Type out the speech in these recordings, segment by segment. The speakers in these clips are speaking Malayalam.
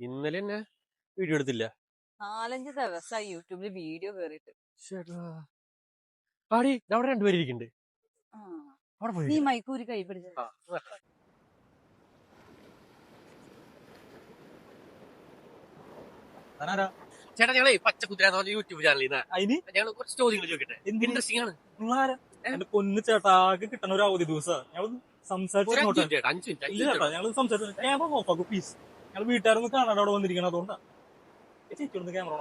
ഇന്നലെ തന്നെ വീഡിയോ എടുത്തില്ല. 4-5 ദിവസമായി യൂട്യൂബില് വീഡിയോ കേറിയിട്ട്. പാടി അവിടെ രണ്ടുപേരും ഇരിക്കുന്നുണ്ട്. അവിടെ നീ പോയി മൈക്കൂരി കൈ പിടിച്ച ചേട്ടാ, ഞങ്ങളെ പച്ചക്കുതിര യൂട്യൂബ് ചാനലിൽ നിന്ന് ഞങ്ങൾ കുറച്ച് ചോദ്യങ്ങൾ ചോദിക്കട്ടെ. ഇൻട്രസ്റ്റിംഗ് ആണ്. എന്റെ പൊന്ന് ചേട്ടാക്ക് കിട്ടണ ഒരു അവധി ദിവസം ഞങ്ങൾ സംസാരിച്ചു ചേട്ടാ 5 മിനിറ്റ് ചേട്ടാ ഞങ്ങൾ സംസാരിച്ചു ക്യാമറ ഓഫാക്കും പ്ലീസ്. ഞങ്ങൾ വീട്ടുകാരൊന്ന് കാണാൻ അവിടെ വന്നിരിക്കണം. അതുകൊണ്ടാണ് ചേച്ചി ക്യാമറ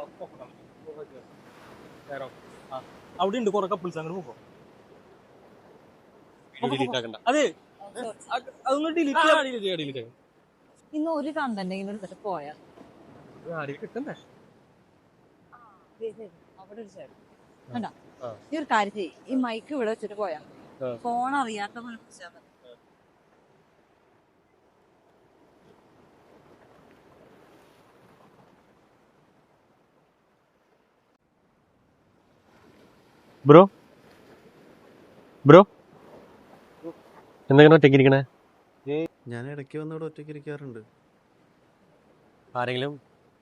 അവിടെ ഉണ്ട് കുറെ കപ്പിൾസ് അങ്ങനെ നോക്കാം. അതെ അതൊന്ന് ഡിലീറ്റ്. ഇന്ന് ഒരു കണ്ടന്റെങ്കിലും എടുത്തിട്ട് പോയാ കിട്ടണ്ടേ? അവിടെ ഒരു സൈഡ് കണ്ടാ. ഈ ഒരു കാര്യം ചെയ്യ്, ഈ മൈക്ക് ഇവിടെ വെച്ചിട്ട് പോയാ ഫോൺ അറിയാത്ത പോലെ പിടിച്ചാൽ മതി. ബ്രോ ബ്രോ എന്തെങ്കിലും ഒറ്റയ്ക്ക് ഇരിക്കണേ? ഞാൻ ഇടയ്ക്ക് വന്ന് ഇവിടെ ഒറ്റയ്ക്ക് ഇരിക്കാറുണ്ട്. ആരെങ്കിലും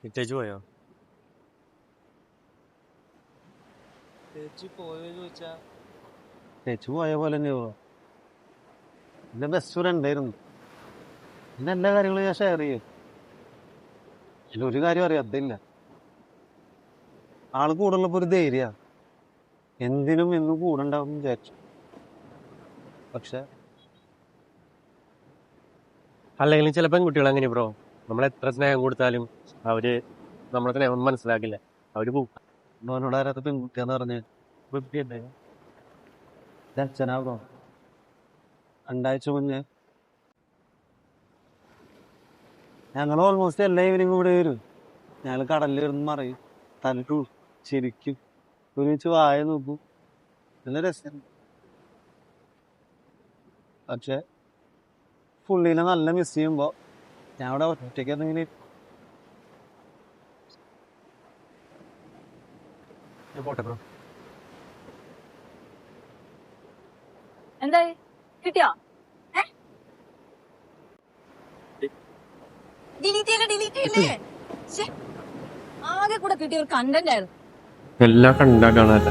ഇട്ടേച്ച് പോയോ? ചേച്ചി പോയ പോലെ തന്നെ പോവാ. എന്റെ ബെസ്റ്റ് ഫ്രണ്ട് ആയിരുന്നു. എന്റെ എല്ലാ കാര്യങ്ങളും ഞാൻ ഷെയർ ചെയ്യും. അതിൽ ഒരു കാര്യം അറിയാത്തില്ല, ആള് കൂടുള്ളപ്പോ ഒരു ധൈര്യ എന്തിനും എന്നും കൂടെ ഉണ്ടാവും വിചാരിച്ചു. പക്ഷെ അല്ലെങ്കിലും ചില പെൺകുട്ടികൾ അങ്ങനെ ബ്രോ, നമ്മൾ എത്ര സ്നേഹം കൊടുത്താലും അവര് നമ്മളെ സ്നേഹം മനസ്സിലാക്കില്ല. അവര് പോകും. മോനോട് ആരാത്ത പെൺകുട്ടിയാന്ന് പറഞ്ഞ് അച്ഛനാ ബ്രോ. 2 ആഴ്ച മുന്നേ ഞങ്ങൾ ഓൾമോസ്റ്റ് എല്ലാ ഈവനിങ്ങും ഇവിടെ വരും. ഞങ്ങൾ കടലിൽ ഇരുന്ന് മറയും, തലട്ടു ശരിക്കും ഒരുമിച്ച് വായ നോക്കും. നല്ല രസം. പക്ഷെ പുള്ളീനെ നല്ല മിസ് ചെയ്യുമ്പോ ഞാൻ അവിടെ ഒറ്റയ്ക്ക് എന്തെങ്കിലും പോട്ടെ ബ്രോ. എന്തായി കിട്ടിയോ? ആകെ കൂടെ കിട്ടിയ ഒരു കണ്ടന്റ് ആയിരുന്നു. എല്ലാം കണ്ടാ കാണാല്ല.